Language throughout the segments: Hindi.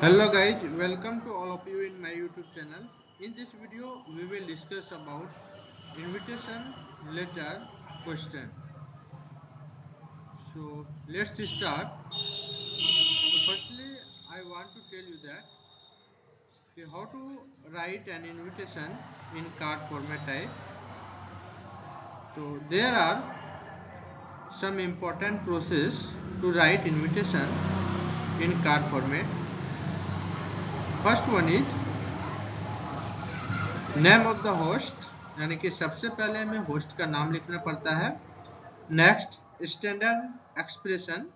Hello guys, welcome to all of you in my YouTube channel. In this video, we will discuss about invitation letter question. So let's start. So firstly, I want to tell you that how to write an invitation in card format type. So there are some important process to write invitation in card format. First one is name of the host, यानी कि सबसे पहले हमें होस्ट का नाम लिखना पड़ता है। नेक्स्ट स्टैंडर्ड एक्सप्रेशन,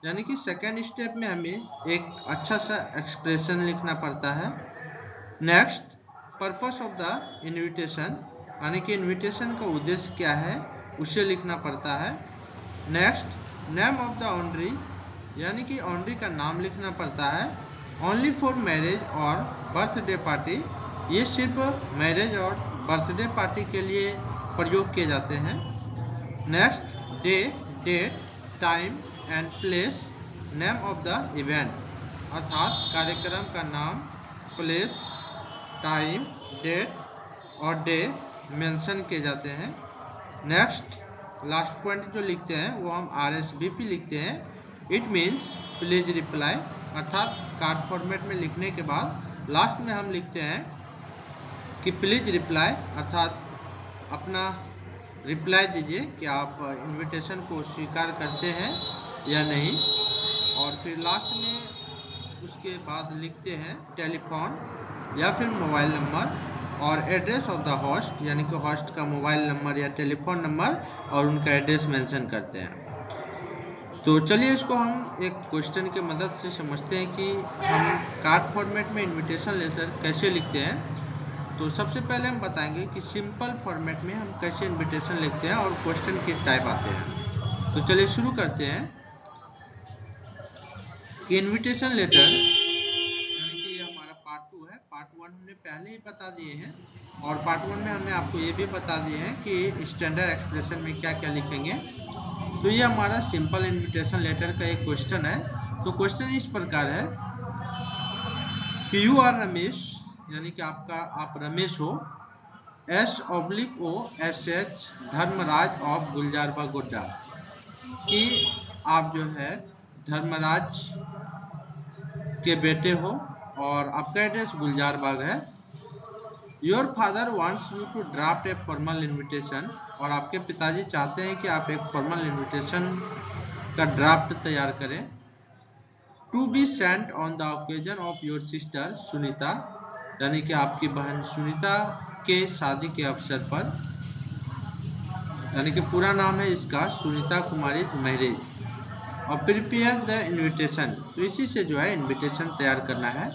यानी कि सेकेंड स्टेप में हमें एक अच्छा सा एक्सप्रेशन लिखना पड़ता है। Next purpose of the invitation, यानी कि इनविटेशन का उद्देश्य क्या है उसे लिखना पड़ता है। Next name of the honoree, यानी कि ऑनरी का नाम लिखना पड़ता है। ओनली फॉर मैरिज और बर्थडे पार्टी, ये सिर्फ मैरिज और बर्थडे पार्टी के लिए प्रयोग किए जाते हैं। Next day, date, time and place, name of the event, अर्थात कार्यक्रम का नाम, प्लेस, टाइम, डेट और डे मेंशन किए जाते हैं। नेक्स्ट लास्ट पॉइंट जो लिखते हैं वो हम RSVP लिखते हैं। इट मीन्स प्लीज रिप्लाई, अर्थात कार्ड फॉर्मेट में लिखने के बाद लास्ट में हम लिखते हैं कि प्लीज रिप्लाई, अर्थात अपना रिप्लाई दीजिए कि आप इनविटेशन को स्वीकार करते हैं या नहीं। और फिर लास्ट में उसके बाद लिखते हैं टेलीफोन या फिर मोबाइल नंबर और एड्रेस ऑफ द होस्ट, यानी कि होस्ट का मोबाइल नंबर या टेलीफोन नंबर और उनका एड्रेस मेंशन करते हैं। तो चलिए इसको हम एक क्वेश्चन की मदद से समझते हैं कि हम कार्ड फॉर्मेट में इनविटेशन लेटर कैसे लिखते हैं। तो सबसे पहले हम बताएंगे कि सिंपल फॉर्मेट में हम कैसे इनविटेशन लिखते हैं और क्वेश्चन किस टाइप आते हैं। तो चलिए शुरू करते हैं कि इनविटेशन लेटर, यानी कि ये हमारा पार्ट 2 है। पार्ट 1 हमने पहले ही बता दिए हैं और पार्ट 1 में हमने आपको ये भी बता दिए हैं कि स्टैंडर्ड एक्सप्रेशन में क्या क्या लिखेंगे। तो ये हमारा सिंपल इनविटेशन लेटर का एक क्वेश्चन है। तो क्वेश्चन इस प्रकार है कि यू आर रमेश, यानी कि आप रमेश हो, SOS धर्मराज ऑफ गुलजारबाग गोड्डा, कि आप जो है धर्मराज के बेटे हो और आपका एड्रेस गुलजारबाग है। Your father wants you to draft a formal invitation, और आपके पिताजी चाहते हैं कि आप एक फॉर्मल इनविटेशन का ड्राफ्ट तैयार करें। To be sent on the occasion of your sister Sunita, यानी कि आपकी बहन सुनीता के शादी के अवसर पर, यानी कि पूरा नाम है इसका सुनीता कुमारी मैरिज। और प्रिपेयर द इनविटेशन, तो इसी से जो है इनविटेशन तैयार करना है।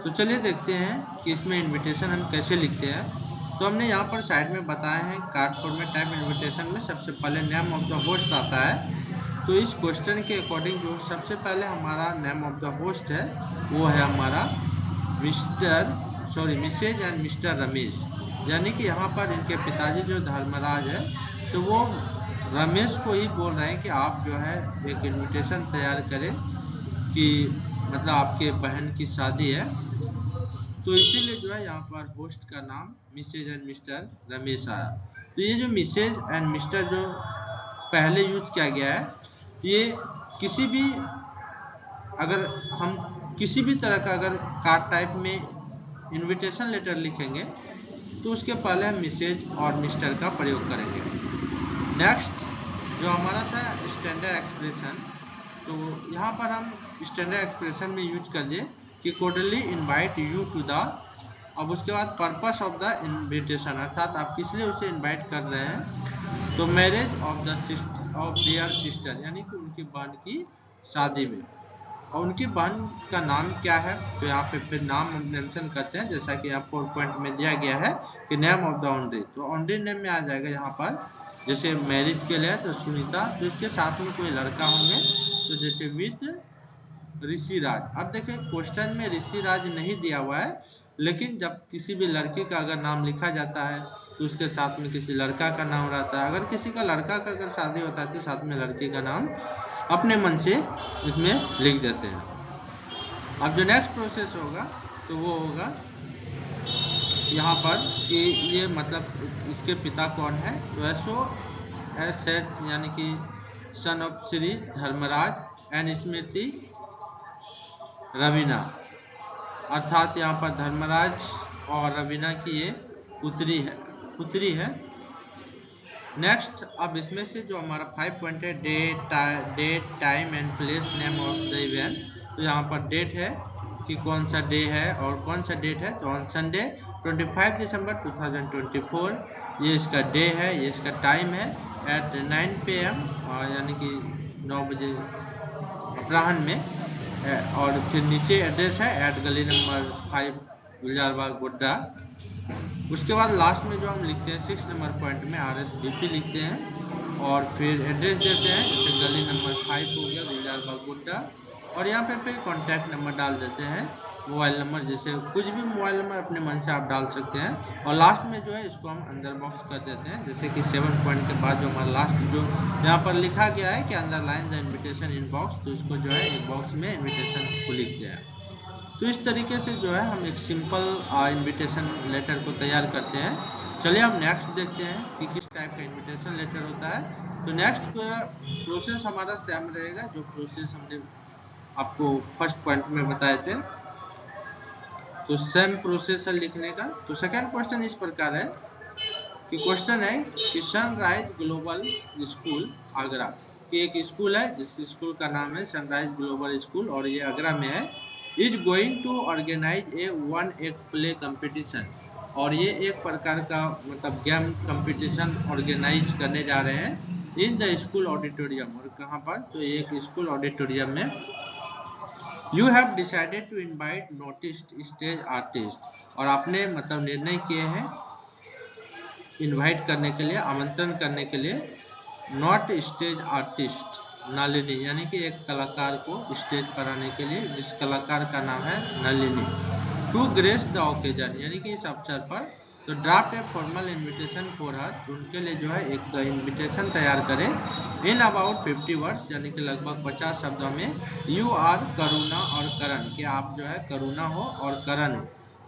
तो चलिए देखते हैं कि इसमें इनविटेशन हम कैसे लिखते हैं। तो हमने यहाँ पर साइड में बताया है कार्ड फॉर्मेट टाइप इनविटेशन में सबसे पहले नेम ऑफ द होस्ट आता है। तो इस क्वेश्चन के अकॉर्डिंग जो सबसे पहले हमारा नेम ऑफ द होस्ट है वो है हमारा मिसेज एंड मिस्टर रमेश, यानी कि यहाँ पर इनके पिताजी जो धर्मराज है तो वो रमेश को ही बोल रहे हैं कि आप जो है एक इनविटेशन तैयार करें कि मतलब आपके बहन की शादी है। तो इसीलिए जो है यहाँ पर होस्ट का नाम मिसेज एंड मिस्टर रमेश आया। तो ये जो मिसेज एंड मिस्टर जो पहले यूज किया गया है, ये किसी भी अगर हम किसी भी तरह का अगर कार्ड टाइप में इनविटेशन लेटर लिखेंगे तो उसके पहले हम मिसेज और मिस्टर का प्रयोग करेंगे। नेक्स्ट जो हमारा था स्टैंडर्ड एक्सप्रेशन, तो यहाँ पर हम स्टैंडर्ड एक्सप्रेशन में यूज कर लिए कि कोर्डली इनवाइट यू टू द, अब उसके बाद पर्पस ऑफ द इनविटेशन, अर्थात आप किस लिए उसे इनवाइट कर रहे हैं। तो मैरिज ऑफ देयर सिस्टर, यानी कि उनकी बहन की शादी में, और उनकी बहन का नाम क्या है तो यहाँ पे फिर नाम मेंशन करते हैं, जैसा कि यहाँ 4 पॉइंट में दिया गया है कि नेम ऑफ द ऑनरी। तो ऑनरी नेम में आ जाएगा यहाँ पर, जैसे मैरिज के लिए तो सुनीता, तो इसके साथ में कोई लड़का होंगे तो जैसे विद ऋषिराज। अब देखिए क्वेश्चन में ऋषिराज नहीं दिया हुआ है, लेकिन जब किसी भी लड़के का अगर नाम लिखा जाता है तो उसके साथ में किसी लड़का का नाम रहता है। अगर किसी का लड़का का अगर शादी होता है तो साथ में लड़की का नाम अपने मन से इसमें लिख देते हैं। अब जो नेक्स्ट प्रोसेस होगा तो वो होगा यहाँ पर कि ये मतलब इसके पिता कौन है, तो SO यानी कि son of Shri Dharmraj and Smriti Raveena, अर्थात यहाँ पर धर्मराज और रवीना की ये पुत्री है। नेक्स्ट, अब इसमें से जो हमारा 5 पॉइंट है, date time and place name of the event, तो यहाँ पर डेट है कि कौन सा डे है और कौन सा डेट है, तो ऑन संडे 25 दिसंबर 2024 ये इसका डे है, ये इसका टाइम है एट 9 PM यानी कि 9 बजे अपराह्न में। और फिर नीचे एड्रेस है एट गली नंबर 5 गुलजारबाग गोड्डा। उसके बाद लास्ट में जो हम लिखते हैं 6 नंबर पॉइंट में RSVP लिखते हैं और फिर एड्रेस देते हैं, जैसे गली नंबर 5 हो गया गुलजारबाग गोड्डा, और यहाँ पे फिर कॉन्टैक्ट नंबर डाल देते हैं, मोबाइल नंबर, जैसे कुछ भी मोबाइल नंबर अपने मन से आप डाल सकते हैं। और लास्ट में जो है इसको हम अंदर बॉक्स कर देते हैं, जैसे कि 7 पॉइंट के बाद जो हमारा लास्ट जो यहाँ पर लिखा गया है कि underline the invitation in box, तो इसको जो है एक बॉक्स में इन्विटेशन को लिखते हैं। तो इस तरीके से जो है हम एक सिंपल इनविटेशन लेटर को तैयार करते हैं। चलिए हम नेक्स्ट देखते हैं कि किस टाइप का इनविटेशन लेटर होता है। तो नेक्स्ट प्रोसेस हमारा सेम रहेगा जो प्रोसेस हमने आपको फर्स्ट पॉइंट में बताए थे, तो सेम प्रोसेस है लिखने का। तो सेकंड क्वेश्चन इस प्रकार है कि क्वेश्चन है कि सनराइज ग्लोबल स्कूल आगरा, कि एक स्कूल है जिस स्कूल का नाम है सनराइज ग्लोबल स्कूल और ये आगरा में है, is going to organise a 1 act play competition, और ये एक प्रकार का मतलब गेम कंपटीशन ऑर्गेनाइज करने जा रहे हैं इन द स्कूल ऑडिटोरियम, और कहाँ पर, तो एक स्कूल ऑडिटोरियम में। You have decided to invite noted stage artist, और आपने मतलब निर्णय किए हैं इनवाइट करने के लिए, आमंत्रण करने के लिए नॉट स्टेज आर्टिस्ट नलिनी, यानी कि एक कलाकार को स्टेज पर आने के लिए, जिस कलाकार का नाम है Nalini, to grace the occasion, यानी कि इस अवसर पर, तो draft a formal invitation for her, उनके लिए जो है एक इनविटेशन तैयार करें इन अबाउट 50 वर्ड्स, यानी कि लगभग 50 शब्दों में। यू आर करुणा और करण, कि आप जो है करुणा हो और करण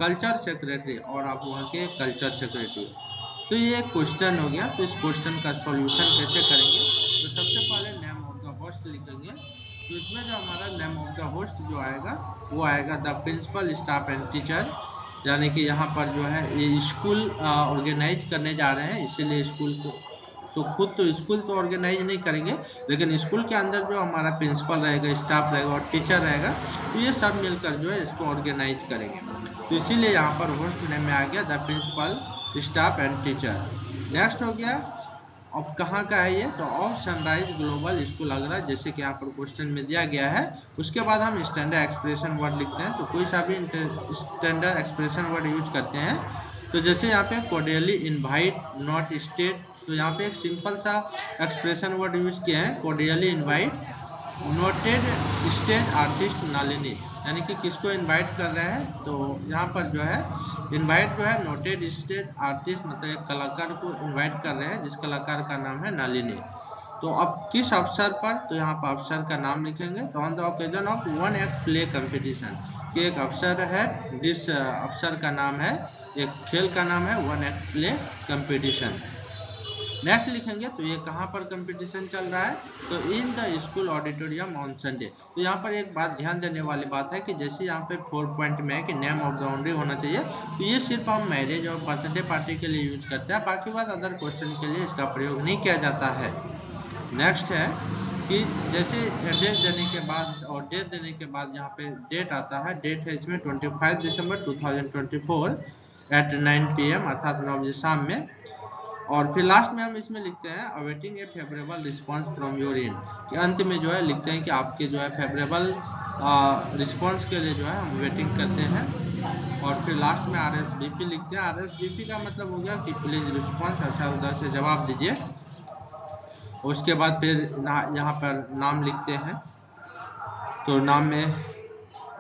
कल्चर सेक्रेटरी, और आप वहाँ के कल्चर सेक्रेटरी। तो ये क्वेश्चन हो गया। तो इस क्वेश्चन का सॉल्यूशन कैसे करेंगे, तो सबसे पहले नेम ऑफ द होस्ट लिखेंगे। तो इसमें जो हमारा नेम ऑफ द होस्ट जो आएगा वो आएगा the principal, staff and teacher, यानी कि यहाँ पर जो है ये स्कूल ऑर्गेनाइज करने जा रहे हैं, इसीलिए स्कूल को तो खुद तो स्कूल तो ऑर्गेनाइज नहीं करेंगे, लेकिन स्कूल के अंदर जो हमारा प्रिंसिपल रहेगा, स्टाफ रहेगा और टीचर रहेगा, तो ये सब मिलकर जो है इसको ऑर्गेनाइज करेंगे। तो इसीलिए यहाँ पर होस्ट नेम में आ गया the principal, staff and teacher. Next हो गया अब कहाँ का है ये, तो of sunrise global school Agra, जैसे कि यहाँ पर क्वेश्चन में दिया गया है। उसके बाद हम स्टैंडर्ड एक्सप्रेशन वर्ड लिखते हैं, तो कोई सा भी स्टैंडर्ड एक्सप्रेशन वर्ड यूज करते हैं। तो जैसे यहाँ पे कोर्डियली इनवाइट नॉट स्टेट, तो यहाँ पे एक सिंपल सा एक्सप्रेशन वर्ड यूज किए हैं, cordially invite noted stage artist Nalini, यानी कि किसको इनवाइट कर रहे हैं, तो यहाँ पर जो है इनवाइट जो है नोटेड स्टेज आर्टिस्ट, मतलब एक कलाकार को इनवाइट कर रहे हैं जिस कलाकार का नाम है नलिनी। तो अब किस अवसर पर, तो यहाँ पर अवसर का नाम लिखेंगे, तो on the occasion of 1 act play competition, कि एक अवसर है जिस अवसर का नाम है, एक खेल का नाम है 1 एक्ट प्ले कंपटीशन। नेक्स्ट लिखेंगे तो ये कहाँ पर कंपटीशन चल रहा है, तो in the school auditorium on Sunday. तो यहाँ पर एक बात ध्यान देने वाली बात है कि जैसे यहाँ पे 4 पॉइंट में है कि नेम ऑफ द ऑनरी होना चाहिए, तो ये सिर्फ हम मैरिज और बर्थडे पार्टी के लिए यूज करते हैं, बाकी बात अदर क्वेश्चन के लिए इसका प्रयोग नहीं किया जाता है। नेक्स्ट है कि जैसे एड्रेस देने के बाद और डेट देने के बाद यहाँ पे डेट आता है, डेट है इसमें 25 दिसंबर 2024 एट 9 PM, अर्थात 9 बजे शाम में। और फिर लास्ट में हम इसमें लिखते हैं awaiting A favourable response from your and, कि अंत में जो है लिखते हैं कि आपके जो है फेवरेबल रिस्पांस के लिए जो है हम वेटिंग करते हैं। और फिर लास्ट में RSVP लिखते हैं। RSVP का मतलब हो गया कि प्लीज रिस्पांस, अच्छा उधर से जवाब दीजिए। उसके बाद फिर यहाँ पर नाम लिखते हैं, तो नाम में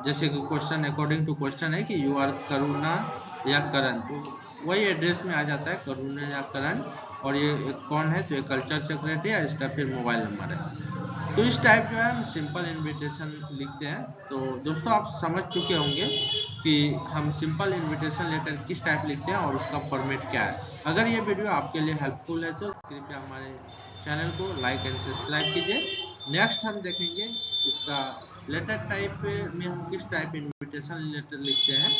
जैसे कि क्वेश्चन अकॉर्डिंग टू क्वेश्चन है कि यू आर करुणा या करण, तो वही एड्रेस में आ जाता है करुणा या करण, और ये कौन है, तो ये कल्चर सेक्रेटरी है, इसका फिर मोबाइल नंबर है। तो इस टाइप जो है हम सिंपल इनविटेशन लिखते हैं। तो दोस्तों आप समझ चुके होंगे कि हम सिंपल इनविटेशन लेटर किस टाइप लिखते हैं और उसका फॉर्मेट क्या है। अगर ये वीडियो आपके लिए हेल्पफुल है तो कृपया हमारे चैनल को लाइक एंड सब्सक्राइब कीजिए। नेक्स्ट हम देखेंगे इसका लेटर टाइप में हम किस टाइप इनविटेशन लेटर लिखते हैं,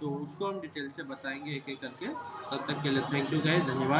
तो उसको हम डिटेल से बताएंगे एक एक करके। तब तक के लिए थैंक यू गाइस, धन्यवाद।